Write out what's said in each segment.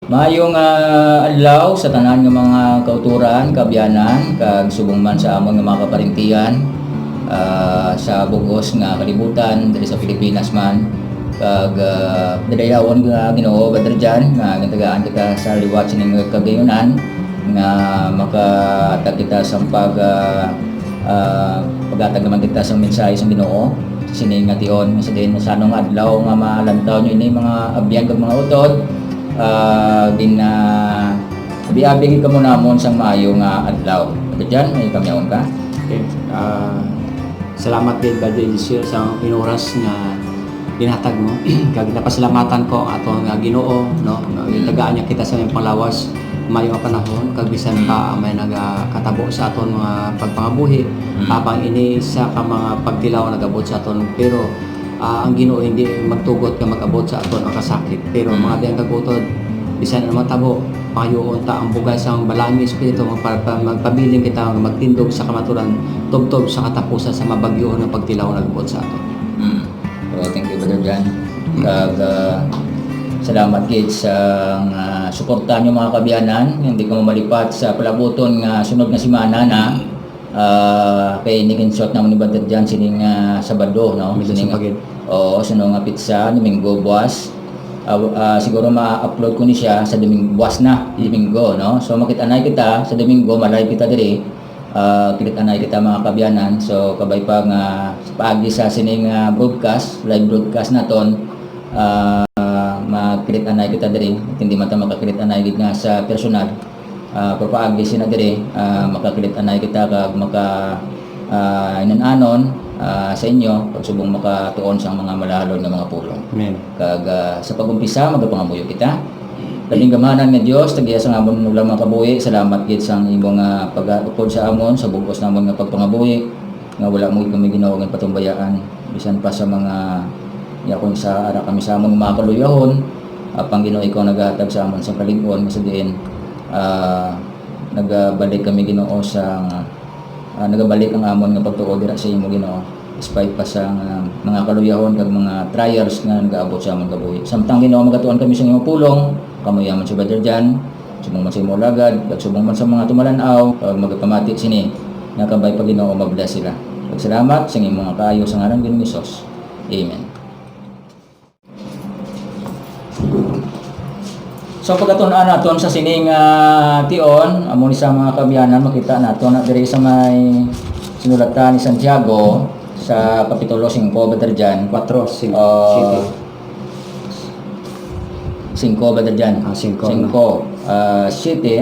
Maayong adlaw sa tanan nga mga kauturan, kaabyanan, kag subong man sa amon nga mga kaparintihan sa bugos nga kalibutan diri sa Pilipinas man. Kag dadayawon nga Ginoo Brother Jan nga gintagaan kita sa liwat sining kagayunan nga makahatag kita sa pagatag naman kita sa mensahe sa Ginoo sining nga tion sa din sa anong adlaw nga malantaw nyo ini mga abyan kag mga utod biabing ka mo namon sang maayo nga adlaw. Diyan may kamyaon ka. Okay. Salamat din Brother Eliseo sa inoras nga ginhatag mo. Kag napasalamatan ko ato nga Ginoo no. Itagaan niya kita sa iyang panglawas mayo nga panahon kag bisan pa may nagakatabo sa aton mga pagpangabuhi apang ini sa ka mga pagtilaw nagabot sa aton pero ang Ginoo hindi magtugot nga mag-abot sa aton ang kasakit pero mga diyang kagutod bisan na matabo payoon ta ang bugay sa balangi espiritu magpabiling kita nga magtindog sa kamaturan tubtob sa katapusan sa mabagyoon ng pagtilaw nagabot sa aton. So thank you Brother Jan. Kag salamat gid sa suportahan niyo mga kaabyanan. Hindi ko mamalipat sa palabuton nga sunod nga semana na kay nikinsot naman ni Brother Jan sining Sabado no. Sining sunod nga pizza Domingo buwas. Siguro ma-upload ko ni siya sa buwas na Domingo no. So makita-anay kita sa Domingo malay kita diri. Kilit-anay kita mga kaabyanan. So kabay pa nga paagi sa sining broadcast, live broadcast naton makilit-anay kita diri. Hindi man ta makakilit-anay gid nga sa personal. Pero paagi sina diri makakilit-anay kita kag maka inanon sa inyo pagsubong makatuon sang mga malahalon nga mga pulong. Amen. Kag sa pag-umpisa magapangamuyo kita. Labing gamanan nga Dios tagiya sa amon ulang mga kabuhi. Salamat gid sang imong pag-upod sa amon sa bugos namon nga pagpangabuhi nga wala mo kami Ginoo nga patumbayaan bisan pa sa mga yakon sa ara kami sa amon mga kaluyahon apang Ginoo ikaw naghatag sa amon sa kalig-on nga diin nagbalik kami Ginoo sa nagabalik ang amon nga pagtuo dira sa imo Ginoo despite pa sa mga kaluyahon kag mga trials nga nagaabot sa amon kabuhi. Samtang Ginoo magatuan kami sa imong pulong, kamuyaman si Brother Jan, subong man sa imong lagad, kag subong man sa mga tumalanaw, kag magpamati sini nga kabay pa Ginoo mabless sila. Kag salamat sa imong mga kaayo sa ngalan ni Hesus. Amen. So pagkatunan naton sa sining tion amo ni sa mga kaabyanan makita naton na diri sa may sinulatan ni Santiago sa kapitulo 5 Brother Jan 4 5 Brother Jan 5 7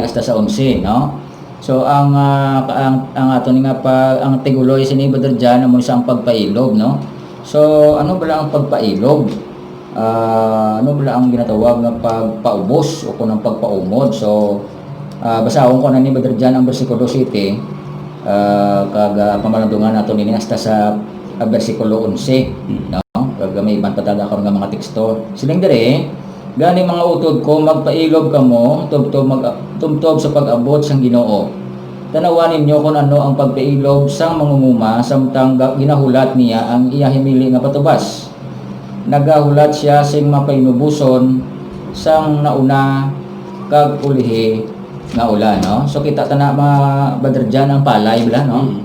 hasta sa 11 no. So ang aton nga ang tiguloy sini Brother Jan amo sa ang pagpailog no. So ano ba ang pagpailog? Ano ba ang ginatawag na pagpaubos o kunang pagpaumod. So basahon ko na ni Brother Jan ang bersikulo 7 kag pamalandungan nato nini hasta sa bersikulo 11 no. Kag may ibang patada karon nga mga teksto siling diri gani mga utod ko magpailog kamo tubtob sa pag-abot sang Ginoo. Tanawan ninyo kung ano ang pagpailog sang mangunguma samtang ginahulat niya ang iya himili nga patubas. Nagahulat siya sing mapainubuson sang nauna kag ulihi nga ulan no. So kita tana mga Brother Jan ang palay bala no.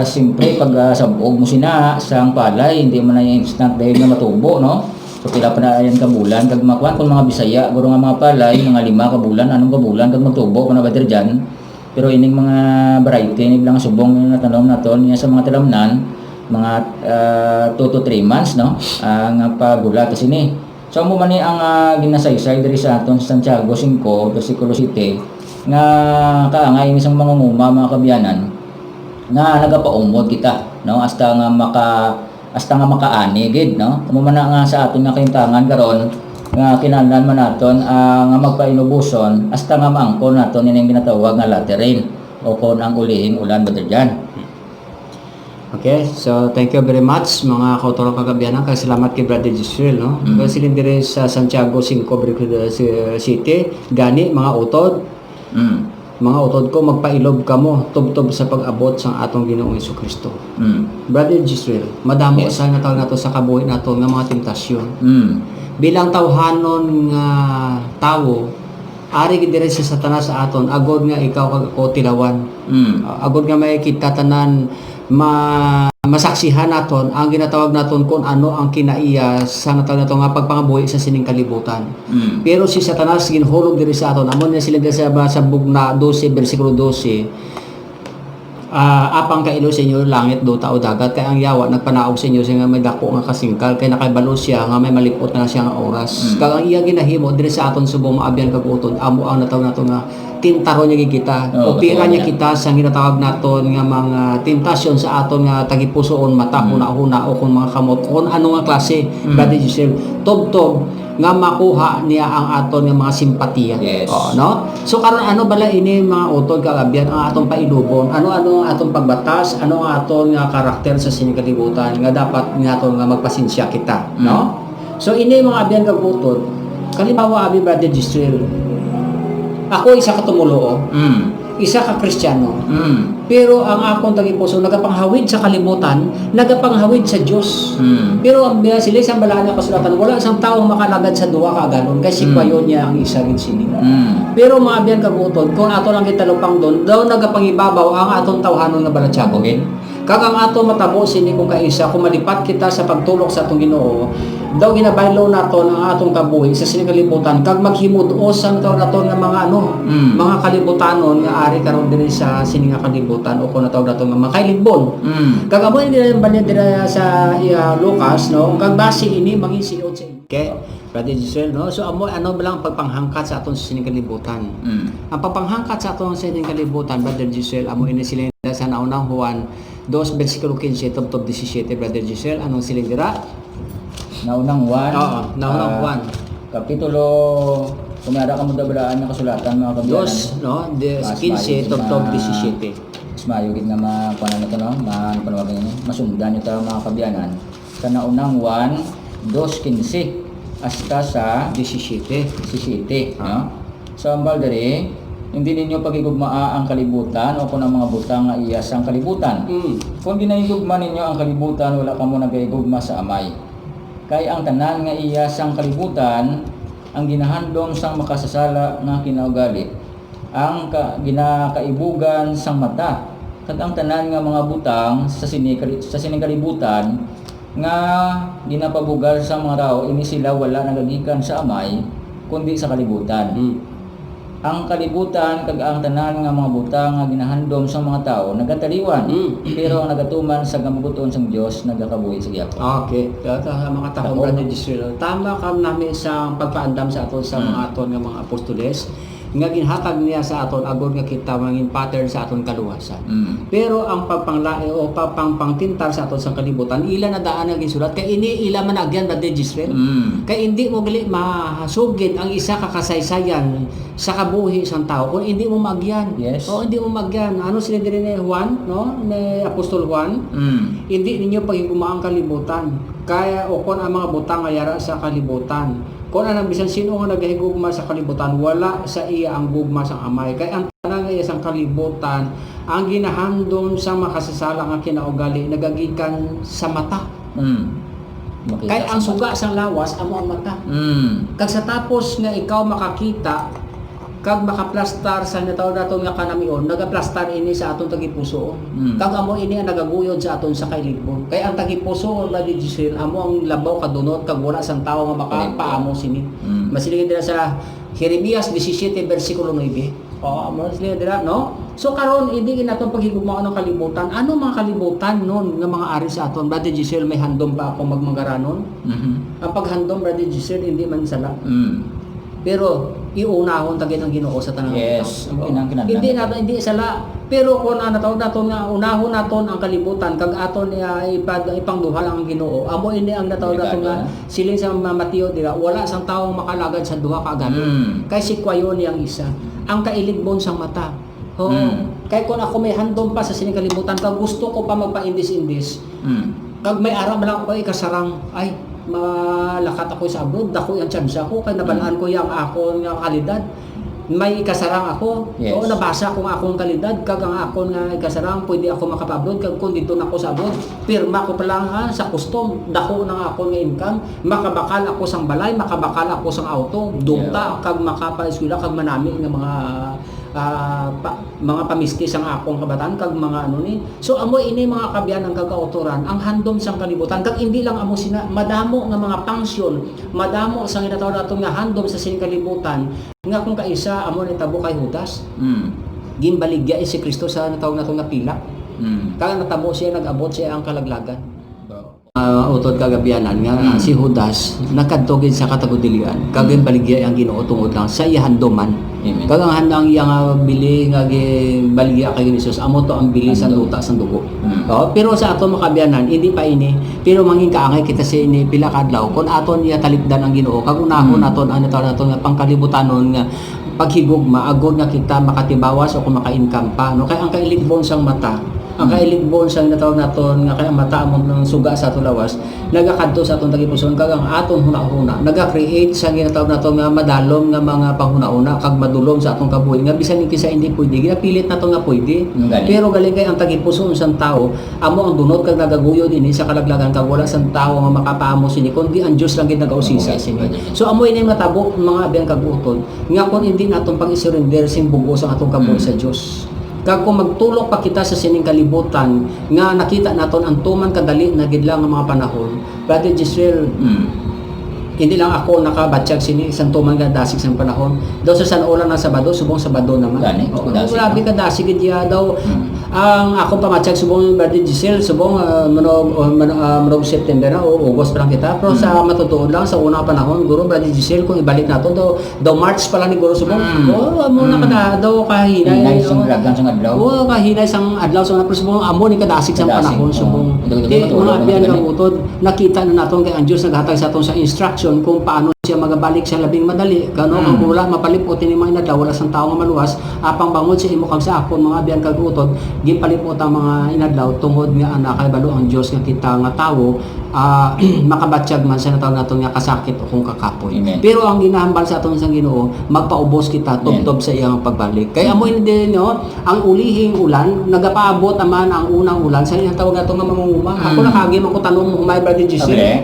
Simpre pag sabog mo sina sang palay hindi man na instant dahil nga matubo no. So pila pa na ayan ka bulan kag makuan kun mga Bisaya guro nga mga palay mga 5 ka bulan anong ka bulan kag magtubo kana Brother Jan. Pero ining mga variety ni bilang subong na tanong naton niya sa mga talamnan mga 2 to 3 months no ang pagulat sini. So mo man ni ang ginasaysay diri sa aton sa Santiago 5 bersikulo 7 nga kaangay ni sang mangunguma mga kaabyanan nga nagapaumod kita no hasta nga makaani gid no. Mo man nga sa aton nga kahimtangan karon nga kinahanglan man naton nga magpainubuson hasta nga maangkon naton ining ginatawag nga latter rain o kon ang ulihing ulan Brother Jan. Okay, so thank you very much mga kautorang kagabianan. Kaya salamat kay Brother Gisrel, no? Kasi dire sa Santiago 5 City, gani mga utod. Mga utod ko magpailob kamo tubtob sa pag-abot sa atong Ginoong Jesucristo. Brother Gisrel, madamo sa nga tawag nato sa kabuhi nato nga mga temptasyon. Bilang tawhanon nga tawo, ari gid dire si Satanas sa aton agod nga ikaw kag ako tilawan. Agod nga may kita tanan masaksihan naton ang ginatawag naton kung ano ang kinaiya sa natawag nato nga pagpangabuhi sa sining kalibutan. Pero si Satanas ginhulog diri sa aton amon niya sila sa bugna 12 bersikulo 12. Apang kailo sa inyo langit duta o dagat kay ang yawa nagpanaog sa inyo siya nga may dako nga kasingkal kay nakabalo siya nga may malipot na siya nga oras. Kag ang iya ginahimo diri sa aton subong maabyan kag uton amo ang natawag nato nga tintaro niya kita. Opera niya kita sa ginatawag naton nga mga tentasyon sa aton nga tagipusoon mata huna-huna o kung mga kamot kung ano nga klase. Brother Giselle, tobtob nga makuha niya ang aton nga mga simpatiya. Yes. No? So karon ano bala ini mga utod kagabyan ang atong pailubon, ano ang atong pagbatas, ano ang aton nga karakter sa sining kalibutan nga dapat naton nga magpasensya kita, no? So ini mga abyan kag utod, kalimbawa abi Brother Giselle. Ako isa ka tumuloo. Isa ka Kristiyano. Pero ang akong tagipuso nagapanghawid sa kalibutan, nagapanghawid sa Dios. Pero ang biya sila sa balaan nga kasulatan, wala isang taong makalagad sa duwa ka ganon kasi kwayon niya ang isa gid sini. Pero mga biyan kagutod, kung ato lang kita lupang doon, daw nagapangibabaw ang atong tawhanon nga balatyago gid. Kag ang ato matabo sini kung kaisa, kung malipat kita sa pagtulok sa atong Ginoo, daw ginabaylo naton ang atong kabuhi sa sining kalibutan kag maghimud-os ang tawag naton nga mga mga kalibutanon nga ari karon diri sa sining nga kalibutan o kung natawag naton nga makailigbon. Kag amo ni dira sa Lucas no, kag base ini mangisiod sa okay. Brother Giselle, no? So amo ano ba lang pagpanghangkat sa aton sa sining kalibutan. Ang pagpanghangkat sa aton sa sining kalibutan, Brother Giselle, amo ini sila sa naunang Juan 2 bersikulo 15 tubtob 17, Brother Giselle, anong silindira? Naunang 1. Oo, naunang 1. Kapitulo, kumara ka mo dabalaan ng kasulatan mga kabyanan. 2, no? 15 tubtob 17. Mas mayugid nga makuha na ito, no? Panawagan niyo. Masundan ito mga kabyanan. Sa naunang 1, 2:15 hasta sa 17, no? So ang baldari, hindi ninyo pagigugmaa ang kalibutan o kung ang mga butang nga iyas ang kalibutan. Kung ginahigugma ninyo ang kalibutan, wala ka mo nagahigugma sa amay. Kaya ang tanan nga iyas ang kalibutan, ang ginahandom sang makasasala nga kinaugali, ang ginakaibugan sang mata, kag ang tanan nga mga butang sa sining kalibutan nga ginapabugal sa mga tao, ini sila wala nagagikan sa amay kundi sa kalibutan. Ang kalibutan kag ang tanan nga mga butang nga ginahandom sa mga tao nagataliwan, pero ang nagatuman sa gamabuton sang Dios nagakabuhi sa gyapon. Okay. Mga tao Brother Giselle, tama ka namin sa pagpaandam sa aton sa mga aton nga mga apostoles nga ginhatag niya sa aton agod nga kita mangin pattern sa aton kaluwasan. Pero ang pagpanglae o pagpangtintar sa aton sa kalibutan ila na daan nga gisulat kay ini ila man agyan Brother Giselle. Kay hindi mo gali mahasugid ang isa ka kasaysayan sa kabuhi sang tao kung hindi mo magyan. Yes. O hindi mo magyan. Ano sila diri ni Juan, no? Ni Apostol Juan. Hindi ninyo pagiguma ang kalibutan. Kaya o kon ang mga butang nga yara sa kalibutan. Kung ang bisan sino nga nagahigugma sa kalibutan, wala sa iya ang gugma sang amay. Kaya ang tanang iya sang kalibutan, ang ginahandom sa makasasala nga kinaugali, nagagikan sa mata. Kaya ang suga sang lawas, amo ang mata. Kag sa tapos nga ikaw makakita, kag makaplastar sa natawag naton nga kanamion, nagaplastar ini sa aton tagipuso. Kag amo ini ang nagaguyod sa aton sa kailigbon. Kay ang tagipuso Brother Giselle, amo ang labaw kadunot kag wala sang tawo nga makapaamo sini. Masiligid dira sa Jeremias 17 bersikulo 9. Amo sila dira, no? So karon hindi naton paghigugmao ng kalibutan. Ano mga kalibutan nun nga mga ari sa aton? Brother Giselle, may handom pa ako magmangaranon. Ang paghandom Brother Giselle hindi man sala. Pero iunahon tagin ang Ginoo sa tanang yes, hindi sala. Pero kung ano tawag naton nga unahon naton ang kalibutan kag aton ipangduhal ang Ginoo. Amo ini ang natawag naton nga siling sa Mateo dira wala sang tawo makalagad sa duha ka aganon. Kay si kwayon yang isa ang kailigbon sang mata. Kay kung ako may handom pa sa sining kalibutan kag gusto ko pa magpa-indis-indis. Kag may ara man lang ako ikasarang ay malakat ako sa abroad, dako yung chance ako, kaya nabalaan ko yung ako nga kalidad. may ikasarang ako. Yes. Oo, nabasa ko nga akong kalidad, kag ang akon nga ikasarang, pwede ako makapablood, kag kung dito na ako sa abroad, pirma ko pa lang ha, sa custom, dako ng akon nga income, makabakal ako sang balay, makabakal ako sang auto, dumta, kag makapaeskwela, kag manami nga mga pamiskis ang akong kabataan, kag mga ano ni. So, amo ini mga kabyan ang kagautoran, ang handom sang kalibutan, kag hindi lang amo sina, madamo nga mga pangsyon, madamo sang ginatawag nato nga handom sa sining kalibutan, nga kung kaisa amo ni tabo kay Judas ginbaligya si Kristo sa natawag nato nga pila kaya natabo siya, nag-abot siya ang kalaglagan. Utod kagabianan nga si Judas nakadtogin sa katagudilian kag ginbaligya ang Ginoo tungod lang sa iya handoman. Kag ang handang iya nga bili nga ginbaligya kay Jesus amo to ang bili sa luta sa dugo. Pero sa ato makabianan hindi pa ini, pero mangin kaangay kita sa ini pila ka adlaw kun aton iya talipdan ang Ginoo kag unahon naton ano tawag naton nga pangkalibutanon nga paghigugma agod nga kita makatibawas o kung maka-income pa no kay ang kailigbon sang mata ang kailigbon sang natawag naton nga kay ang mata mo ng suga sa aton lawas nagakadto sa aton tagipuson kag ang aton hunahuna naga-create sa ginatawag naton nga madalom nga mga panghunahuna kag madulom sa atong kabuhi nga bisan ni kisa hindi pwede ginapilit naton nga pwede pero galing kay ang tagipuson sang tao amo ang dunot kag nagaguyod ini sa kalaglagan kag wala sang tao nga makapaamo sini kundi ang Dios lang gid nagausisa sini. So amo ini matabo mga abyan kag utod nga kun hindi naton pag-surrender sing bugos ang atong kabuhi sa Dios. Kag kung magtulok pa kita sa sining kalibutan nga nakita naton ang tuman kadali na gid lang ang mga panahon. Brother Giselle, hindi lang ako nakabatsyag sini isang tuman nga dasig sang panahon. Daw sa San Ola ng Sabado, subong Sabado naman. Grabe ka dasig gid daw. Ang akong pamatyag subong Brother Giselle, subong manog September na o August pa lang kita. Pero sa matutuod lang sa unang panahon, guro Brother Giselle kung ibalik nato daw March pa lang ni guro subong. Amo na kada daw kahinay sang ragan sang adlaw. Kahinay sang adlaw sa subong amo ni kadasig sang panahon subong. Mga biyan nga utod nakita na naton kay ang Dios naghatag sa aton sa instruction kung paano siya magabalik sa labing madali kano kung wala mapalipot ini mga inadlaw wala sang tawo nga maluwas apang bangod sa imo kag sa akon mga biyan kag utod gipalipot ang mga inadlaw tungod nga ana kay balo ang Dios nga kita nga tawo makabatsyag man sa natawag naton nga kasakit o kung kakapoy. Pero ang ginahambal sa aton sang Ginoo magpaubos kita tubtob sa iyang pagbalik kay amo din no ang ulihing ulan nagapaabot naman ang unang ulan sa iyang tawag naton nga mangunguma ako nakagi man ko tanong mo humay Brother Giselle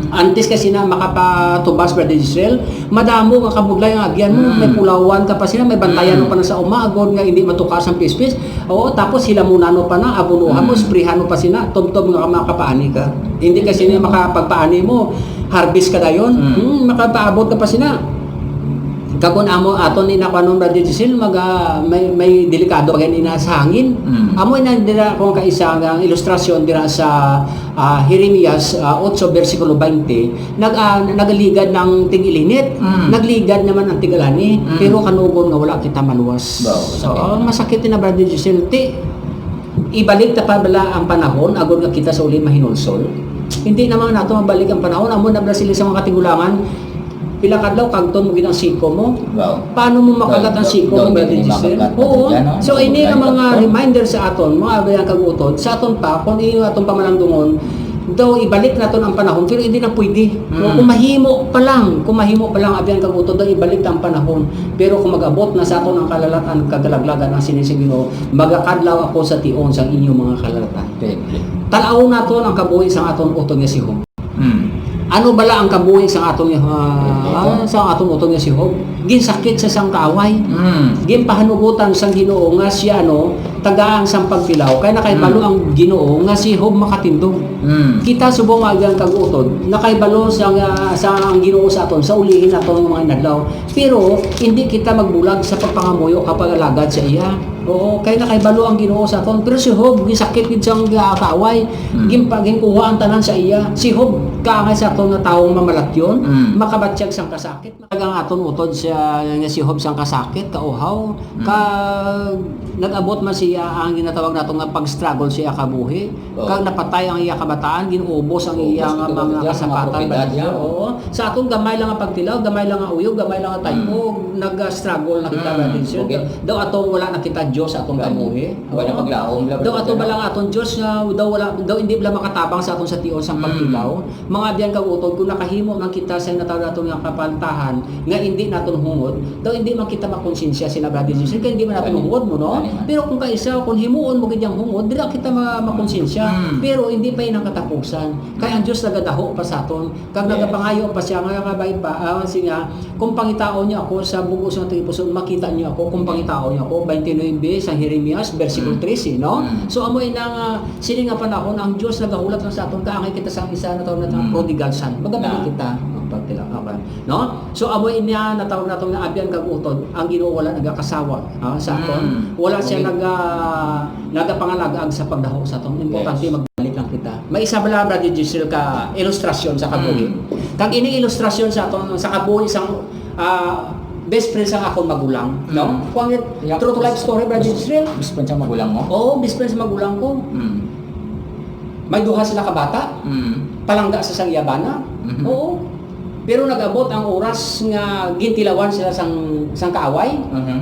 antes kasi na makapatubas Brother Giselle madamo nga kabuglay nga agyan mo may pulawan ka pa sila may bantayan pa na sa umagod nga hindi matukas ang pispis oo tapos sila muna no pa na abunuhan mo sprayhan mo pa sila tubtob nga makapaani ka hindi kasi na makapagpaani mo harvest ka dayon makapaabot ka pa sila kakon amo aton ni nakuanon Brother Giselle may delikado kay ina sa hangin amo ina dira kung kaisa nga ilustrasyon dira sa Jeremias 8 versikulo 20 nagaligad ng tig-ilinit nagligad naman ang tigalani pero kanugon nga wala kita maluwas so masakit na Brother Giselle ibalik ta pa bala ang panahon agod nga kita sa uli mahinulsol hindi naman nato mabalik ang panahon amo na sila sa mga katigulangan pila kadlaw kagton mo ginang siko mo. Paano mo makagat ang siko mo Brother Giselle? Oo. So ini ang mga reminder sa aton, mga abayang kagutod, sa aton pa kung ini aton pamalandungon, daw ibalik naton ang panahon pero hindi na pwede. Kung mahimo pa lang abayang kagutod daw ibalik ang panahon. Pero kung mag-abot na sa aton ang kalalatan kagalaglagan ang sinisigino, magakadlaw ako sa tion sa inyong mga kalalatan. Tanaw naton ang kabuhi sa aton utod nga si Job. Ano bala ang kabuhi sa atong sa atong utong nga si Job? Ginsakit sa sang kaaway. Ginpahanugutan sang Ginoo nga siya tagaan sang pagpilaw kay nakaibalo ang Ginoo nga si Job makatindog. Kita subong agang kagutod nakaibalo sa ang Ginoo sa aton sa ulihin naton mga inadlaw. Pero hindi kita magbulag sa pagpangamuyo kapag alagad sa iya. Oo, kay nakaibalo ang Ginoo sa aton. Pero si Job gisakit gid sang kaaway. Ginkuha ang tanan sa iya. Si Job kaangay sa aton nga taong mamalatyon, makabatsyag sang kasakit. Ang aton utod siya nga si Job sang kasakit, kauhaw, nag-abot man si siya ang ginatawag nato nga pag-struggle siya kabuhi. Kag napatay ang iya kabataan, ginubos ang iya nga mga kasapatan ba niya. Oo. Sa atong gamay lang ang pagtilaw, gamay lang ang uyog, gamay lang ang tayo, nag-struggle na kita ba din siya. Daw ato wala na kita Dios atong kabuhi. Wala paglaom. Daw ato ba lang aton Dios nga daw hindi bala makatabang sa aton sa tion sang pagtilaw. Mga biyan kag utod kung nakahimo man kita sa natawag naton nga kapaltahan nga hindi naton hungod, daw hindi man kita makonsensya sina brother Jesus kay hindi man naton hungod mo no. Pero kung kaisa kung himuon mo gidyang hungod, dira kita makonsensya. Pero hindi pa inang katapusan. Kay ang Dios nagadaho pa sa aton. Kag nagapangayo pa siya nga kabait pa nga kung pangitaon niya ako sa bugos ng tipuson, makita niyo ako kung pangitaon niyo ako 29 sa Jeremias versikulo 13 no. So amoy nang sini nga panahon ang Dios nagahulat lang sa aton kaangay kita sa isa na tawag na prodigal son. Magabalik kita pagtilaw no. So amoy niya natawag natong nga abyan kag utod ang Ginoo wala nagakasawa sa aton. Wala siya nagapangalaga sa pagdaho sa aton. Importante magbalik lang kita. May isa bala brother Giselle ka ilustrasyon sa kabuhi. Kag ini ilustrasyon sa aton sa kabuhi isang best friend sa akong magulang, no? Kung true to life story brother Giselle. Best friend sa magulang mo? Oo, best friend sa magulang ko. May duha sila ka bata. Palangga sa sangyabana. Oo. Pero nag-abot ang oras nga gintilawan sila sang kaaway.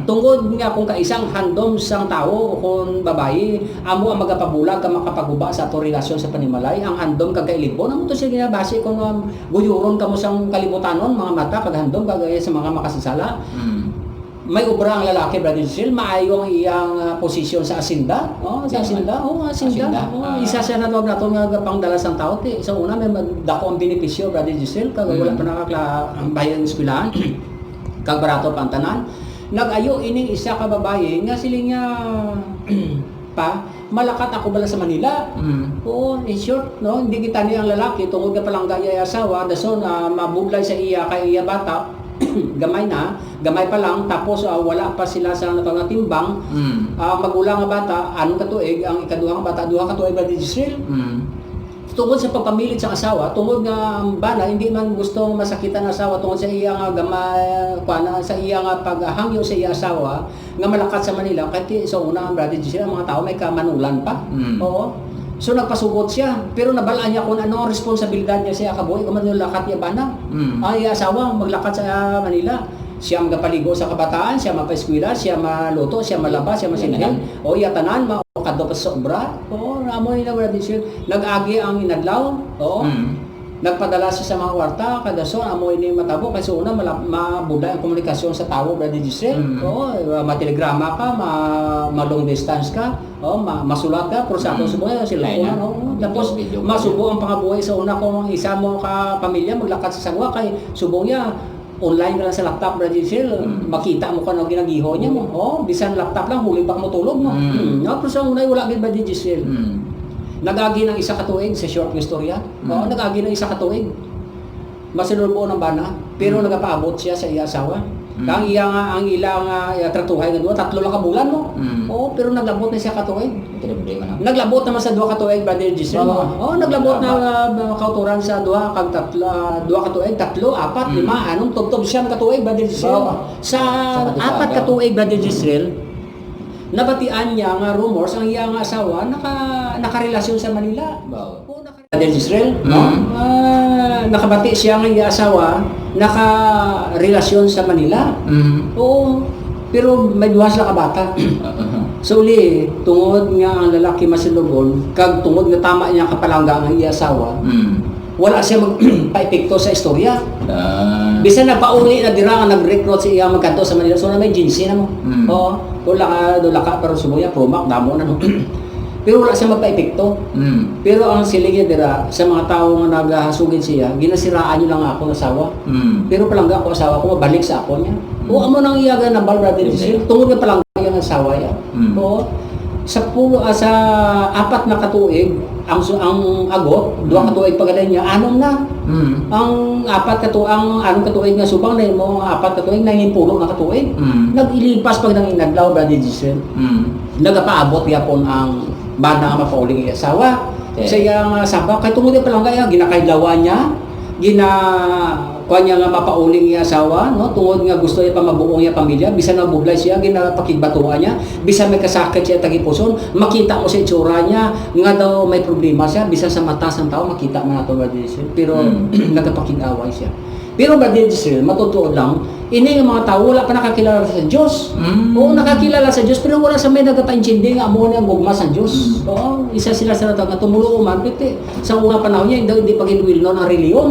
Tungod nga kung kaisang handom sang tao o kung babayi, amo ang magapabulag ka makapaguba sa ato relasyon sa panimalay, ang handom kag kailibon. Amo to siya ginabase kung guyuron ka mo sang kalibutanon, mga mata kag handom kagaya sa mga makasasala. May obra ang lalaki, brother Giselle, maayo ang iyang posisyon sa asinda. Sa asinda. Asinda. Isa siya na tawag nato nga pangdala sang tao. Sa una may dako ang benepisyo, brother Giselle, kag wala pa nakakbayad ng eskwelahan. Kag barato pa ang tanan. Nag-ayo ining isa ka babae nga siling nga pa malakat ako bala sa Manila. Oo, in short, no, hindi kita niya ang lalaki tungod nga palangga iya asawa, dason mabudlay sa iya kay iya bata. Gamay pa lang, tapos wala pa sila sa natawag na timbang. Magulang nga bata, anong katuig, ang ikaduhang bata, duha katuig ba di Israel? Tungod sa pagpamilit sa asawa, tungod nga bana, hindi man gustong masakitan ang asawa tungod sa iya nga gamay, sa iya nga paghangyo sa iya asawa, nga malakat sa Manila, kahit sa una ang brother Giselle, ang mga tao may kamanulan pa. Oo. So nagpasugot siya, pero nabalaan niya kung ano ang responsibilidad niya siya kabuhi, kung ano lakat niya bana. Ang iya asawa, maglakad sa Manila. Siya ang kapaligo sa kabataan, siya mapaeskwela, siya maluto, siya malaba, siya masinhin. O iya tanan, makado pa sa obra. Oo, amoy na wala din siya. Nag-agi ang inadlaw. Oo. Nagpadala siya sa mga kwarta, kada so amoy ni matabo kasi una mabuday ang komunikasyon sa tao, brother Giselle. Oo, matelegrama ka, long distance ka, masulat ka, pero sa atong subuhay cellphone, no. Tapos masubo ang pangabuhay sa una kung isa mo ka pamilya maglakad sa sagwa kay subong niya online ka lang sa laptop, brother Giselle, makita mo kung ano ginagiho niya mo. Bisan laptop lang, huli pa mo tulog mo. No, pero sa una wala gid brother Giselle. Nagagi ng isa katuig sa short ng istorya. Nagagi ng isa katuig. Masinulbo ng bana, pero nagapaabot siya sa iya asawa. Ang iya nga ang ilang tratuhay nga duha, 3 lang ka bulan mo. Pero naglabot na siya katuig. Naglabot naman sa 2 katuig brother Giselle. Naglabot na kauturan sa 2 katuig, 3, 4, 5, anong tugtog siya katuig brother Giselle. Sa 4 katuig brother Giselle, nabatian niya nga rumors ang iya nga asawa nakarelasyon sa Manila. Brother Giselle, nakabati siya ng iya asawa nakarelasyon sa Manila. Oo, pero may duha sila ka bata. So uli, tungod nga ang lalaki masilubon, kag tungod nga tama niya kapalangga ang iya asawa, wala siya magpa-epekto sa istorya. Bisan nagpauli na dira nga nag-recruit sa iya magkanto sa Manila. So na may agency na mo. Dola ka pero subuya promak damo na no. Pero wala siya magpa-epekto. Pero ang silige dira sa mga tao nga naghasugid siya, ginasiraan niyo lang ako ng asawa. Pero palangga ako asawa ko mabalik sa ako niya. Amo nang iyaga na bal brother Giselle. Tungod nga palangga yung asawa ya. Sa 4 na katuig ang agot, 2 katuig pagaday niya, anong na? Ang 4 katuig, anong katuig nga subang na mo, 4 katuig, nangipulo na katuig. Nag-ilipas pag nanginaglaw, brother Giselle. Nagapaabot yapon ang bana nga mapauling asawa. Sa iyang sabak, kay tungod pa lang kaya, ginakaidlawan niya, kanya nga mapauling iya asawa, no, tungod nga gusto iya pa mabuong iya pamilya, bisan na bublay siya ginapakibatuan niya, bisan may kasakit siya tagipuson, makita mo sa itsura niya nga daw may problema siya, bisan sa mata sang tao makita man nato Brother Giselle, pero nagapakig-away siya. Pero Brother Giselle, matutuod lang, ini yung mga tao wala pa nakakilala sa Diyos. Oo, nakakilala sa Diyos, pero wala sa may nagapa-intindi nga amo niya ang gugma sa Diyos. Oo, isa sila sa natang nga tumulo man, piti. Sa unang panahon niya, hindi pag-inwil no ng reliyon.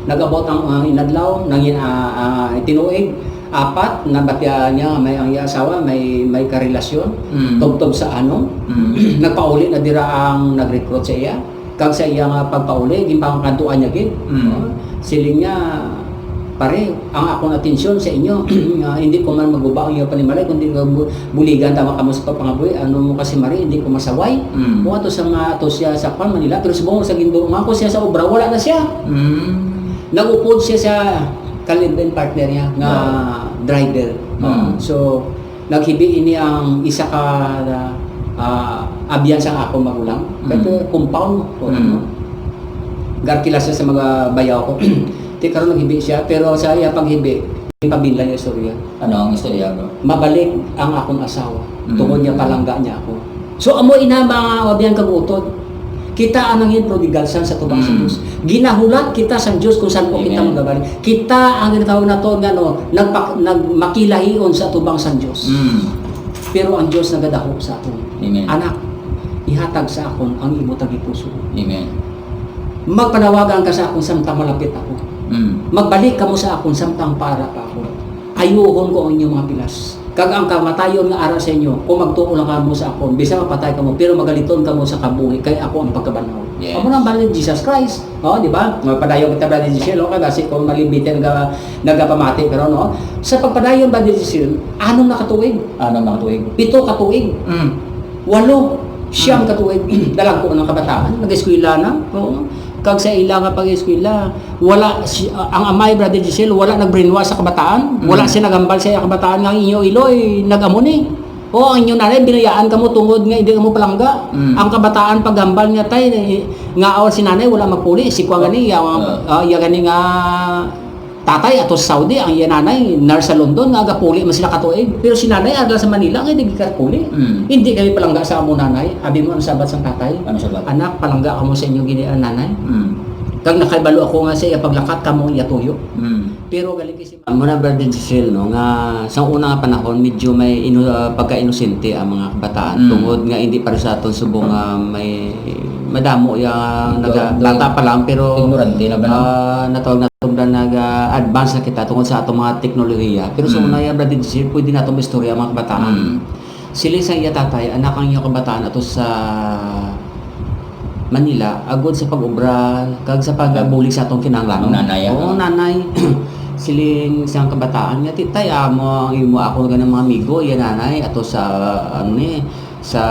Nag-abot ang inadlaw, nangin tinuig, 4 na batya niya may ang iya asawa may karelasyon, tugtog sa ano. Nagpauli na dira ang nag-recruit sa iya. Kag sa iya nga pagpauli, gimpangkantuan niya gid. Siling niya, pare, ang akong atensyon sa inyo, hindi ko man maguba ang iyo panimalay, kundi buligan tama kamo sa papangaboy, ano mo kasi mari, hindi ko masaway. Kung ato sa nga ato siya sa Kwan, Manila, pero subong sa Ginoo, nga ko siya sa obra, wala na siya. Nag-upod siya sa kalibin partner niya, nga driver. So, naghibi ini ang isa ka abyan sa ako magulang. Pero compound ko. Garkila siya sa mga bayaw ko. Di karon naghibi siya, pero sa iya paghibi, pabilan niya istorya. Ano ang istorya, bro? Mabalik ang akong asawa. Tungod niya palangga niya ako. So amo ina mga abyan kag utod. Kita ang nangin prodigalsan sa tubang sa Diyos. Ginahulat kita sa Diyos kung saan po kita magabali. Kita ang ginatawag na to nga no, nagmakilahion sa tubang sa Diyos. Pero ang Diyos nagadaho sa aton. Amen. Anak, ihatag sa akon ang imo tagipuso. Amen. Magpanawagan ka sa akon samtang malapit ako. Magbalik ka mo sa akon samtang para pa ako. Ayuhon ko ang inyong mga pilas. Kag ang kamatayon nga ara sa inyo, kung magtuo lang ka mo sa akon, bisa mapatay ka mo, pero magaliton ka mo sa kabuhi, kay ako ang pagkabanaw. Yes. Amo nang balik Jesus Christ. Oh, di ba? Magpadayon kita Brother Giselle, okay, kasi kung malimbitin nagapamati, pero no, sa pagpadayon Brother Giselle, anong nakatuig? Anong nakatuig? 7 katuig. 8 siyang katuig. Dalag ko ng kabataan, nag-eskwela na. Oo. Kag sa ila nga pag-eskwela, wala ang amay Brother Giselle, wala nag-brainwash sa kabataan. Wala siya nagambal sa kabataan nga inyo iloy nag-amuni. O ang inyo nanay binayaan kamo tungod nga hindi mo palangga. Ang kabataan paggambal niya tay nga awan si nanay wala magpuli si kwa gani ya gani nga tatay ato sa Saudi ang iya nanay nurse sa London nga gapuli man sila katuig. Pero si nanay adla sa Manila nga hindi puli. Hindi kami palangga sa amo nanay. Abi mo ang sabat sang tatay. Ano sabat? Anak palangga kamo sa inyo gini nanay. Kag nakaibalo ako nga sa iya paglakat kamo iya tuyo. Pero galing kasi amo na Brother Giselle no nga sa una nga panahon medyo may pagka-inosente ang mga kabataan tungod nga hindi para sa aton subong may madamo yang naglata pa lang pero ignorante na ba natawag na nag-advance na kita tungkol sa atong mga teknolohiya. Pero sa una yan, Brother Giselle, pwede na itong istorya mga kabataan. Sila sa iya tatay, anak ang iya kabataan ato sa Manila, agod sa pag-ubra, kag sa pag-bulig sa atong kinahanglan. Nanay. Oo, nanay. Siling siyang kabataan nga, titay, amo ang imo ako ng mga amigo, iya nanay, ato sa, sa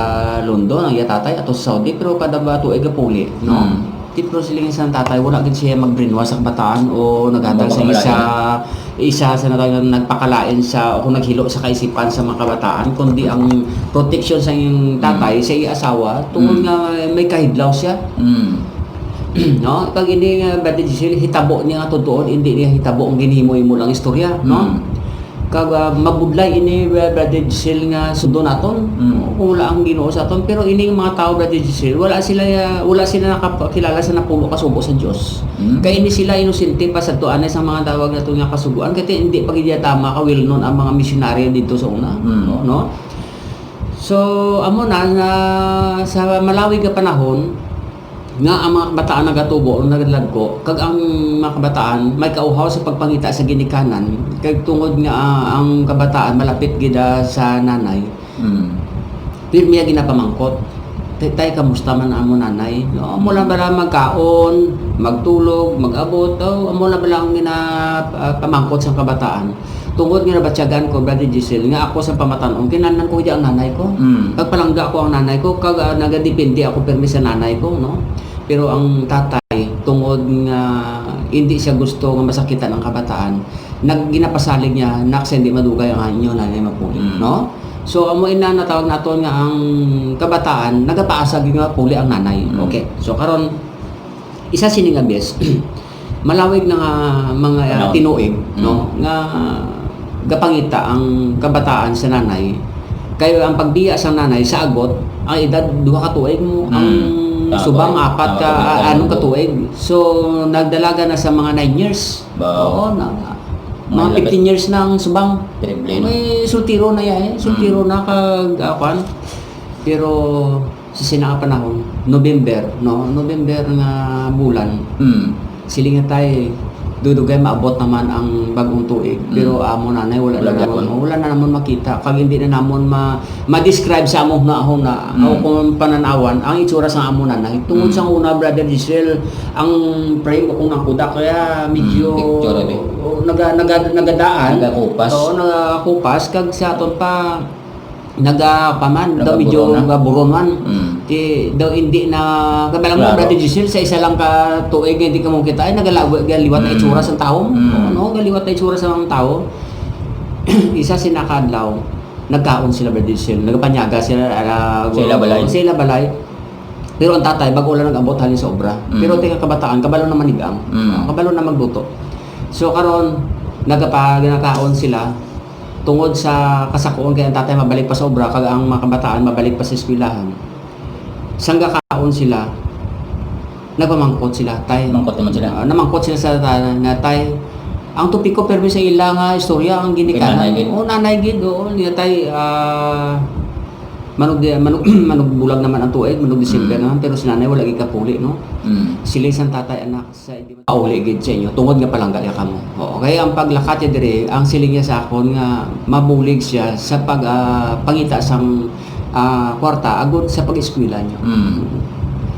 London, ang iya tatay, ato sa Saudi, pero kada ba ito ay gapuli, no? Pero siling isang tatay, wala din siya mag-brainwash sa kabataan o naghatag sa isa sa nagpakalain sa o kung naghilo sa kaisipan sa mga kabataan, kundi ang protection sa iyong tatay, sa iyong asawa, tungkol nga may kahidlaw siya. No? Pag hindi nga Brother Giselle, hitabo niya nga totoo, hindi niya hitabo ang ginhimoy mo lang istorya, no? Kag mabudlay ini Brother Giselle nga sundo naton kung wala ang Ginoo sa aton, pero ini mga tao Brother Giselle wala sila nakakilala sa napulo kasugo sa Dios. Kaya hindi sila inosente pa sa tuanay sa mga tawag nato nga kasuguan kasi hindi pa gid tama ka will known ang mga misyonaryo dito sa una, no? So amo na sa malawi nga panahon nga ang mga kabataan nagatubo o nagadlagko kag ang mga kabataan may kauhaw sa pagpangita sa ginikanan kag tungod nga ang kabataan malapit gida sa nanay. Pirmiya ginapamangkot. Tay kamusta man amo nanay? No, amo lang bara magkaon, magtulog, mag-abot, amo lang bala ang ginapamangkot sa kabataan. Tungod nga nabatyagan ko Brother Giselle nga ako sa pamatanon kinanan ko di ang nanay ko. Kag palangga ko ang nanay ko kag nagadepende ako permi sa nanay ko, no? Pero ang tatay tungod nga hindi siya gusto nga masakitan ang kabataan, ginapasalig niya nak sa hindi madugay ang inyo nanay mapuli, no? So amo ina natawag naton nga ang kabataan nagapaasag nga puli ang nanay. Okay. So karon isa sini nga bes malawig na nga mga Ano? tinuig no nga gapangita ang kabataan sa nanay kayo ang pagbiya sa nanay sa agot ang edad 2 ka tuig mo ang Tama, subang tama, 4 ka tama, anong tama. ka tuig so nagdalaga na sa mga 9 years oo na mga 15 years na ang subang Terrible, no? may sultiro na yan sultiro na kag pero sa sinaka panahon November nga bulan silingan tayo dudugay maabot naman ang bagong tuig pero amo nanay wala na naman makita kag hindi na namon ma-describe sa amo na o kung pananawan ang itsura sa amo nanay tungod sa una brother Giselle ang frame ko kung nakuda kaya medyo nagadaan nagakupas kag sa aton pa nagapaman daw medyo buron man daw hindi na kabalang mo brother Giselle sa isa lang ka tuig hindi ka mo kita ay nagaliwat na itsura sa tao galiwat na itsura sa tao isa sinakadlaw nagkaon sila brother Giselle nagapanyaga sila sila balay pero ang tatay bago lang nag-abot halin sa obra pero tingka kabataan kabalo na manigang kabalo na magluto so karon nagkaon sila tungod sa kasakuan kaya ang tatay mabalik pa sa obra kag ang mga kabataan mabalik pa sa eskwelahan sangga kaon sila nagpamangkot sila tay Mangkot naman sila namangkot sila sa tay ang tupiko pero sa ila nga istorya ang ginikanan nanay gid niya tay manog bulag naman ang tuig manog December naman pero si nanay wala gid kapuli no sila isang tatay anak sa hindi pauli gid sa inyo tungod nga palangga ya kamo kaya ang paglakat niya dire ang siling niya sa akon nga mabulig siya sa pangita sang kwarta agud sa pag-eskwela niya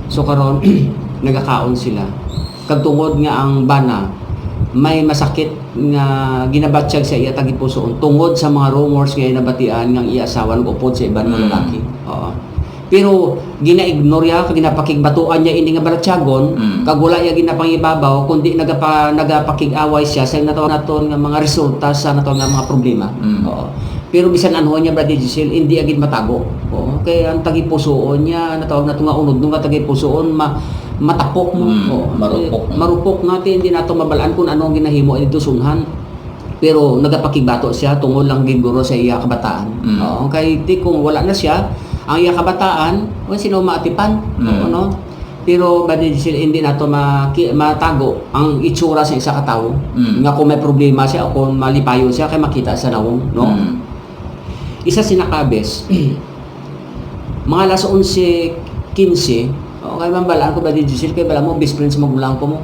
so karon nagakaon sila kag tungod nga ang bana may masakit nga ginabatsyag sa iya tagi pusoon tungod sa mga rumors nga nabatian nga iya asawa nag-upod sa ibang lalaki. Pero gina-ignore ya kag ginapakigbatuan niya ini nga balatyagon kag wala ya ginapangibabaw kundi nagapakig-away siya sa naton nga mga resulta sa naton nga mga problema. Pero bisan anho niya brother Giselle hindi agid matago. Kaya ang tagi pusoon niya natawag nato nga unod nga tagi pusoon matapok mo marupok natin hindi nato mabalaan kung ano ang ginahimo dito sunhan pero nagapakigbato siya tungod lang giguro sa iya kabataan kay di kung wala na siya ang iya kabataan sino maatipan pero brother Giselle hindi nato matago ang itsura sa isa ka tawo nga kung may problema siya o kung malipayo siya kay makita sa nawong isa sinakabes mga alas 11:15 kay mambalaan ko ba di Giselle kay bala mo best friends magulang ko mo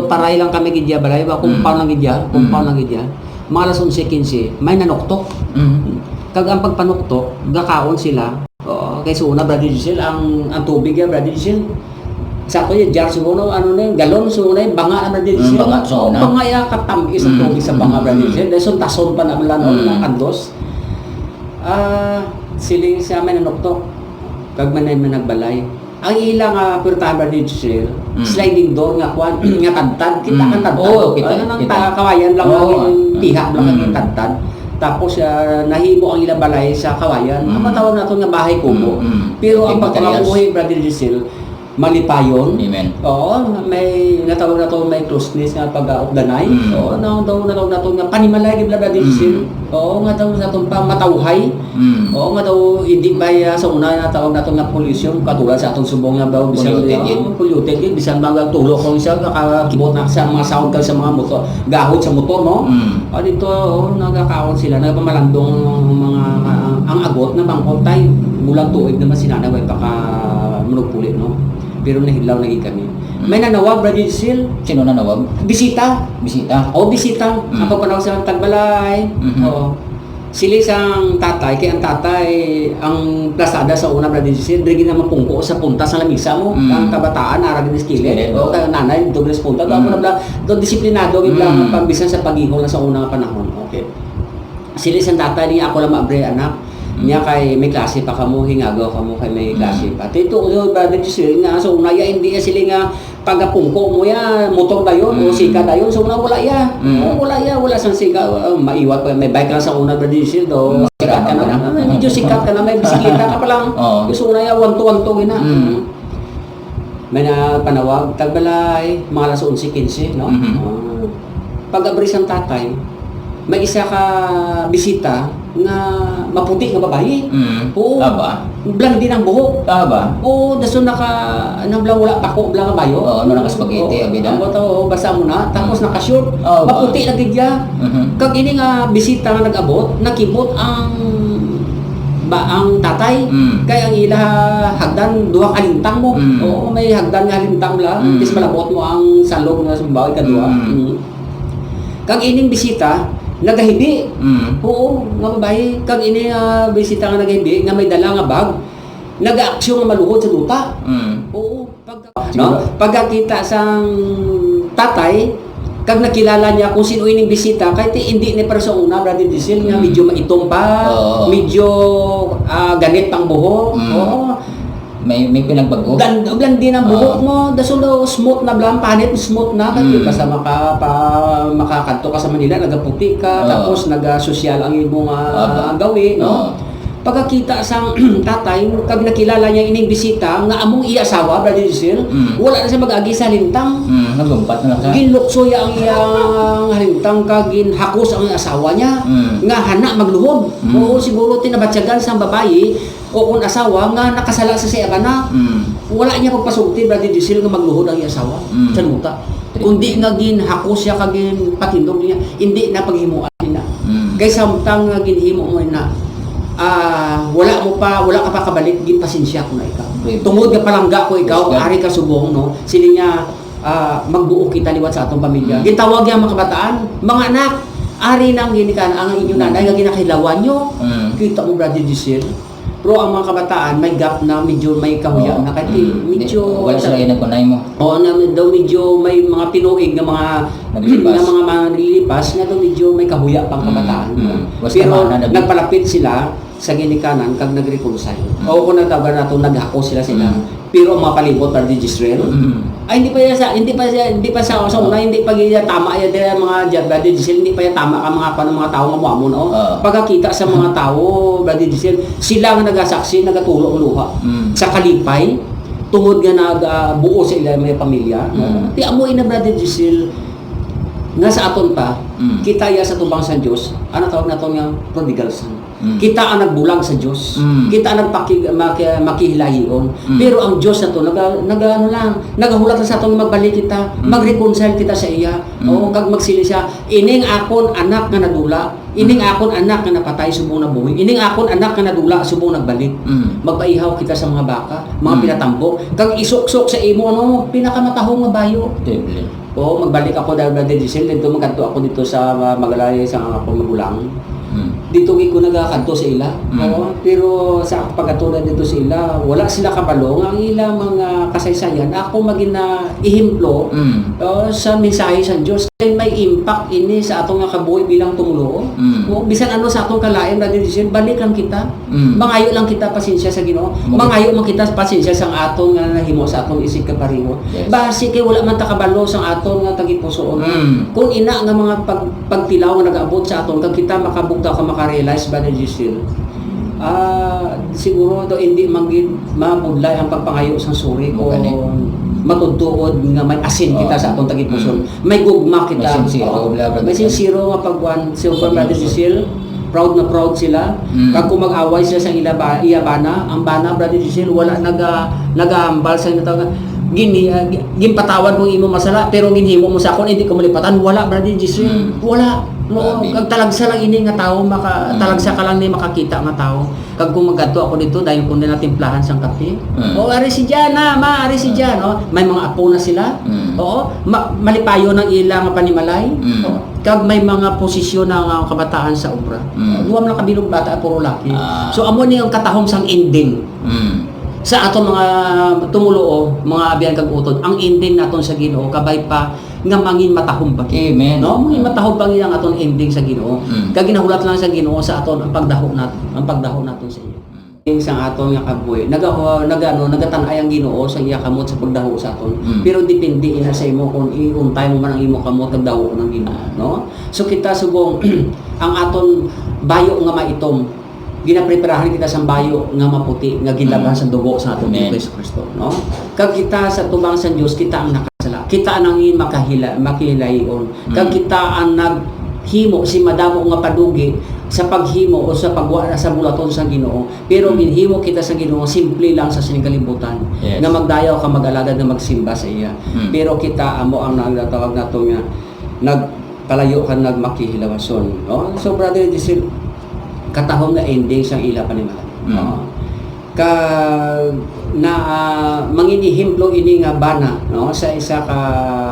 paray lang kami gidya balay ba compound lang gidya mga alas 11:15 may nanuktok kag ang pagpanuktok gakaon sila kay una brother Giselle ang tubig ya brother Giselle sa ko yung jar suno ano na galon suno na banga na brother Giselle banga ya katambi sa tubig sa banga brother Giselle dason tason pa na lanon ng kandos siling siya may nanuktok kag manay managbalay ang ilang purtahan brother Giselle sliding door nga kwan nga tadtad kita kan tadtad kita kawayan lang ang tihak lang ang tadtad tapos nahimo ang ilang balay sa kawayan ang matawag nato nga bahay kubo pero ang pagkabuhi brother Giselle malipayon may natawag na to may closeness nga pag-updanay natawag na to nga panimalay gid brother Giselle nga tawag na to pa matawhay nga daw hindi ba sa una natawag na to nga pollution katulad sa atong subong nga daw bisan polluted gid bisan mga tulo kung siya nakakibot na sa mga sound kag sa mga motor gahod sa motor dito nagakaon sila nagpamalandong mga ang agot na bangkontay bulang tuig naman sinanaway pa ka manugpulit pero nahilaw lagi kami. May nanawag brother Giselle. Sino nanawag? Bisita. Bisita. Bisita. Ang pagpanaw sa Tagbalay. Sila isang tatay, kaya ang tatay ang plasada sa una brother Giselle, diri na mapungko sa punta sa lamisa mo, ang kabataan arag ni skillet. Kaya nanay dobles punta do disiplinado gid lang pagbisan sa paghihol sa unang panahon. Okay. Sila isang tatay niya ako lang maabre anak. Niya kay may klase pa kamo hingagaw kamo kay may klase pa tito brother Giselle nga so unaya hindi sila nga pagapungko mo ya motor dayon o sika dayon so wala wala sang sika maiwat pa may bike lang sa una brother Giselle do sikat ka na medyo sikat ka na may bisikleta ka pa lang gusto unaya 1-2 gina may na panawag tagbalay mga alas 11:15 no. Mhm. Pag-abris ang tatay, may isa ka bisita nga maputi nga babae. Oo. Aba. Blang din ang buhok. Aba. Oo, daso nang blang wala pako blang bayo. Oo, ano naka-spaghetti, abida. Ang boto basa mo na tapos naka-short. Oo, ba? Maputi na gid ya. Kag ini nga bisita nga nag-abot, nakimot ang tatay. Kaya ang ila hagdan duha ka lintang mo. Oo, may hagdan nga lintang lang. Tis malabot mo ang salog nga sumbaw kadua. Kag ining bisita nagahibi. Oo, nga babae. Kag ini bisita nga nagahibi nga may dala nga bag. Nag-aaksyon nga maluhod sa duta. Oo, pagkakita sang tatay, kag nakilala niya kung sino ining bisita, kahit hindi ni para sa una, Brother Diesel, nga medyo maitong pa, medyo ganit pang buhok. Oo. May pinagbago. Bland din ang buhok mo, dasulo smooth na blang panit, smooth na kasi basta makakanto ka sa Manila, nagaputi ka, tapos naga-social ang imong gawin, no? Pagkakita sang tatay, kag nakilala niya ining bisita, nga among iya-asawa, Brother Diesel, wala na siya mag-agi sa lintang. Nagumpat na lang siya. Ginlukso ya ang iyang halintang, kag ginhakos ang asawa niya, nga hana magluhod. Oo, siguro tinabatyagan sang babae, o kung asawa, nga nakasala sa siya ka na. Wala niya pagpasulti, Brother Diesel, nga magluhod ang iya asawa. Sa luta. Kundi nga ginhakos siya, kag ginpatindog niya, hindi na paghimuan na. Kaya samtang nga ginhimo mo na, wala ka pa kabalik, ginpasensya ko na ikaw. Tungod nga palangga ko ikaw, ari ka subong, no? Sili niya, magbuo kita liwat sa atong pamilya. Gintawag niya mga kabataan, mga anak, ari nang ginikan ang inyong nanay nga ginakilawan nyo. Kita mo, Brother Diesel. Pero ang mga kabataan, may gap na medyo may kahuya na kahit medyo wala sila inakunay mo. Oo, na daw medyo may mga pinuig na mga naglilipas nga daw medyo may kahuya pang kabataan. Pero nagpalapit sila sa ginikanan kag nag-reconcile. O kung natawagan nato naghako sila. Pero ang mga palibot para di Israel. Ay hindi pa sa una hindi pa gaya tama ya mga Brother Diesel, hindi pa ya tama ka mga tao nga mo no. Pagkakita sa mga tao, Brother Diesel, sila nga nagasaksi, nagatulong luha sa kalipay tungod nga nagbuo sa ilang may pamilya. Ti amoy na, Brother Diesel, nga sa aton pa, kita ya sa tubang sa Dios, ano tawag nato nga prodigal son. Kita ang nagbulag sa Diyos. Kita ang makihilahiyon. Pero ang Diyos na to, nagahulat na sa atong magbalik kita, mag-reconcile kita sa iya. O kag magsili siya, ining akon anak nga nadula, ining akon anak nga napatay subong nabuhi, ining akon anak nga nadula subong nagbalik. Magpaihaw kita sa mga baka, mga pinatambo, kag isok-sok sa imo pinakamatahong nga bayo. O magbalik ako dahil Brother Diesel, dito magkanto ako dito sa Magalay sa akong magulang. Dito ko nagakanto sa ila. Pero sa pagkatulad dito sa ila, wala sila kabalo ang ilang mga kasaysayan. Ako maging na ihimplo sa mensahe sa Diyos. May impact ini sa atong nga kabuhi bilang tumulo. Bisan ano sa atong kalain, Brother Diesel, balik lang kita. Mangayo lang kita pasensya sa Ginoo. Mangayo man kita pasensya sa atong nga nahimo sa atong isig kapareho. Basi kay wala man ta kabalo sa atong nga tagipusoon. Kung ina nga mga pagtilaw nga nag-abot sa aton kag kita makabugta ka maka-realize, Brother Diesel, siguro to hindi mabudlay ang pagpangayo sa suri ko matudtuod nga may asin kita sa atong tagipuson. May gugma kita. May sincero nga pagwan. So, Brother Diesel, proud na proud sila. Kag kung mag-away sila sa iyabana, ang bana, Brother Diesel, wala nag-aambal sa inyo ginpatawad mo imo masala pero ginhimo mo sa akon hindi ko malipatan. Wala, Brother Diesel. Wala. Kag talagsa lang ini nga tao, talagsa ka lang ni makakita nga tao. Kag kung magadto ako dito dahil kung na timplahan sang kape. Ari si Jana, ari si Jan, may mga apo na sila. Oo, malipayo ng ilang panimalay. Kag may mga posisyon ng kabataan sa obra. Duwa man kabilog bata puro laki. So amo ni ang katahom sang ending. Sa aton mga tumuluo, mga abiyan kag utod, ang ending naton sa Ginoo kabay pa nga mangin matahom pa. Amen. No, mangin matahom pa ang aton ending sa Ginoo. Kag ginahulat lang sa Ginoo sa aton ang pagdaho naton sa iyo. Sa aton nga kabuhi, nagatan-ay ang Ginoo sa iya kamot sa pagdaho sa aton. Pero depende ina sa imo kung iuntay mo man ang imo kamot pagdaho ng Ginoo, no? So kita subong ang aton bayo nga maitom ginapreparahan kita sa bayo nga maputi nga gilaban sa dugo sa atong Amen. Hesus Kristo, no? Kag kita sa tubang sa Dios, kita ang nakasala, kita ang makihilayon, kag kita ang naghimo si madamo nga padugi sa paghimo o sa pagwa sa bulaton sa Ginoo, pero ginhimo kita sa Ginoo simple lang sa sining kalibutan, Yes. nga magdayaw ka mag-alagad nga magsimba sa iya, pero kita amo ang nagtawag nato nga nagpalayo ka nagmakihilawason, no? So brother Giselle, katahong na ending sang ila panimalay, no? Ka na manginihimplo ini nga bana, no, sa isa ka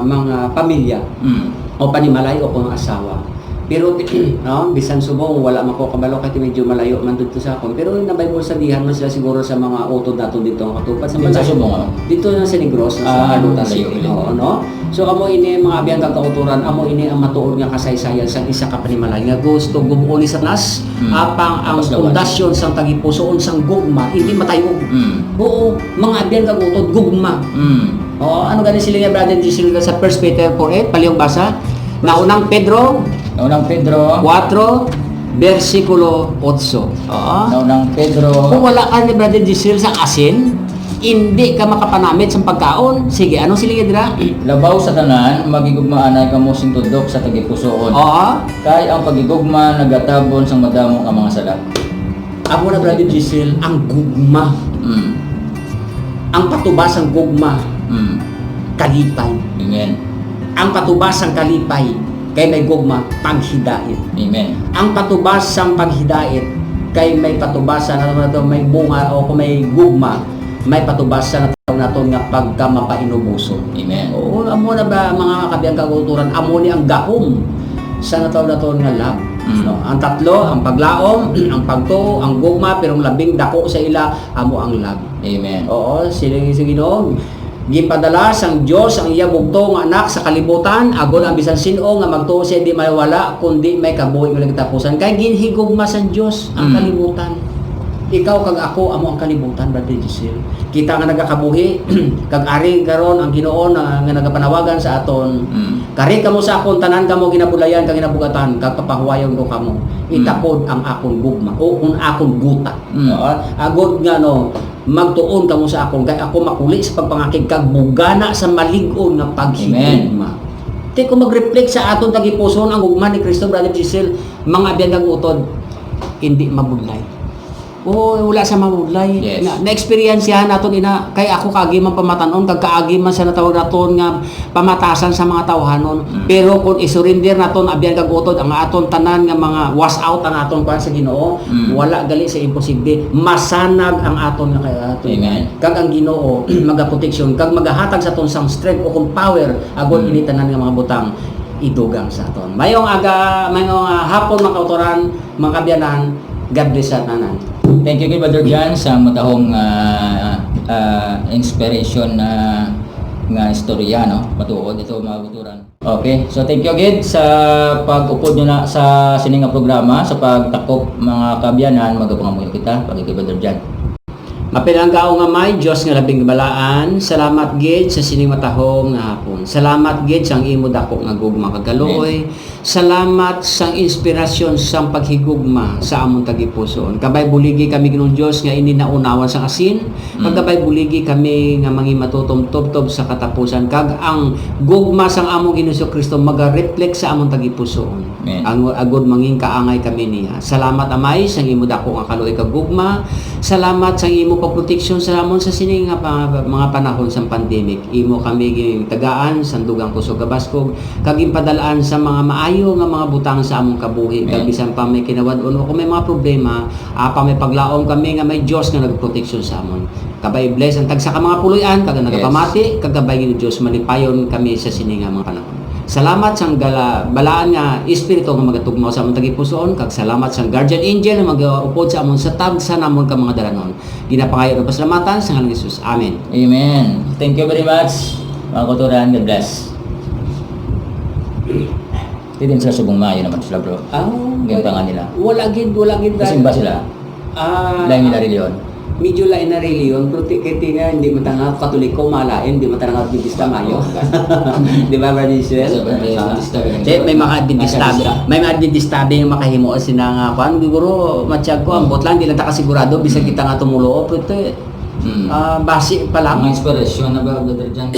mga pamilya o panimalay o kung asawa. Pero no, bisan subong wala man ko kabalo kay medyo malayo man dito sa akon, pero na Bible sabihan man sila siguro sa mga utod nato dito ang katupad sa Dito sa Subong, dito na sa Negros sa Aluta layo, City, layo. no? So amo ini mga abiyang kagkauturan, amo ini ang matuod nga kasaysayan sa isa ka panimalay nga gusto gumuo ni Satanas apang ang Tapos lawan. pundasyon sang tagipusoon sang gugma hindi matayog. Oo, mga abiyang kagutod gugma. Oo, ano gani sila nga brother Giselle sa 1 Peter 4:8 palihong basa. Naunang Pedro Naunang Pedro, 4 versikulo 8. Oo. naunang Pedro, Kung wala ka ni brother Giselle sa asin, hindi ka makapanamit sa pagkaon. Sige, anong sila dira? labaw sa tanan, magigugmaan ay kamo sing tudok sa tagipusoon. Oo. Kay ang pagigugma nagatabon sang madamo ang mga sala. Ako na brother Giselle, ang gugma, ang patubas ang gugma, kalipay. Amen. Ang patubas ang kalipay, kay may gugma, paghidait. Amen. Ang patubas ang paghidait, kay may patubasan na may bunga o kung may gugma, may patubasan na naton nga pagkamapainubuso. Amen. Oo, amo na ba mga kabiyang kaguturan, amo ni ang gahom sa naton nga lab. No, ang tatlo, ang paglaom, ang pagtuo, ang gugma, pero ang labing dako sa ila, amo ang lab. Amen. Oo, sila sa Ginoo. Gipadala sang Dios ang iya bugto nga anak sa kalibutan, agon ang bisan sino nga magtuo siya di mawala kundi may kabuhi nga katapusan. Kay ginhigugma sang Dios ang kalibutan. Ikaw kag ako amo ang kalibutan, brother Giselle. Kita nga nagakabuhi kag ari karon ang Ginoo nga nagapanawagan sa aton. Kari kamo sa akon tanan kamo ginabulayan kag ginabugatan kag papahuwayon ko kamo. Itapod ang akon gugma o kung akon guta. Oo. Agod nga no magtuon kamo sa akon kay ako makuli sa pagpangakig kag bugana sa malig-on nga paghigugma. Ti ko mag-reflect sa aton tagipuson ang gugma ni Kristo, brother Giselle, mga abiyang kag utod hindi mabudlay. Oo, wala sa mabudlay. Yes. Na-experience yan naton ina kay ako kaagi man pamatanon kag kaagi man sa natawag naton nga pamatasan sa mga tawhanon. Pero kung isurrender naton abyan kag utod ang aton tanan nga mga was out ang aton kuan sa Ginoo, wala gali sa imposible. Masanag ang aton nga kay aton. Amen. Kag ang Ginoo magaproteksyon kag magahatag sa aton sang strength o kung power agon ini tanan nga mga butang idugang sa aton. Mayong hapon mga kautoran, mga kabyanan, God bless sa tanan. Thank you kay Brother John sa matahong inspiration na nga istorya, no? Matuod ito mga buturan. Okay, so thank you again sa pag-upod nyo na sa sining nga programa, sa pagtakop mga kabyanan, magapangamuyo kita, pag kay Brother John. Mapilanggaw nga may Diyos nga labing balaan. Salamat gid sa sining matahong nga hapon. Salamat gid sang imo dako nga gugma kagaluoy. Salamat sang inspirasyon sang paghigugma sa among tagipuson. Kabay buligi kami Ginoong Dios nga ini naunawan sang asin. Kagabay buligi kami nga matutom-tubtob sa katapusan. Kag ang gugma sang among Ginoong Kristo maga-reflect sa among tagipuson. Ang agod mangin kaangay kami niya. Salamat amay sang imo dako nga kaluoy kag gugma. Salamat sang imo pagproteksyon sa amon sa sining nga mga panahon sa pandemic. Imo kami tagaan sa dugang kusog kabaskog kag impadalaan sa mga maayo nga mga butang sa among kabuhi kag bisan pa may kinawad-on o kung may mga problema, pa may paglaom kami nga may Dios nga nagproteksyon sa amon. Kabay bless ang tagsa ka mga puloy-an kag nagapamati kag kabay ni Dios malipayon kami sa sining nga mga panahon. Salamat sang balaan nga espiritu nga magatugmaw sa among tagipusoon kag salamat sang guardian angel nga mag-upod sa amon sa tagsa namon ka mga dalanon. Ginapangayo ug pasalamatan sa ngalan ni Jesus. Amen. Amen. Thank you very much. Mga kuturan, God bless. Hindi din sila subong mayo naman sila, bro. Ganyan pa nga nila. Wala gid Kasimba sila. Lain nila reliyon. medyo lain na reliyon, pero kiti nga hindi man nga Katoliko malain, hindi man nga Adventista mayo. Di ba ba Israel? May mga Adventista yung makahimo sina nga kuan siguro matiyag ko ambot lang di lang ta kasigurado bisag kita nga tumulo pero basi pa lang. Mga inspirasyon na ba Brother John?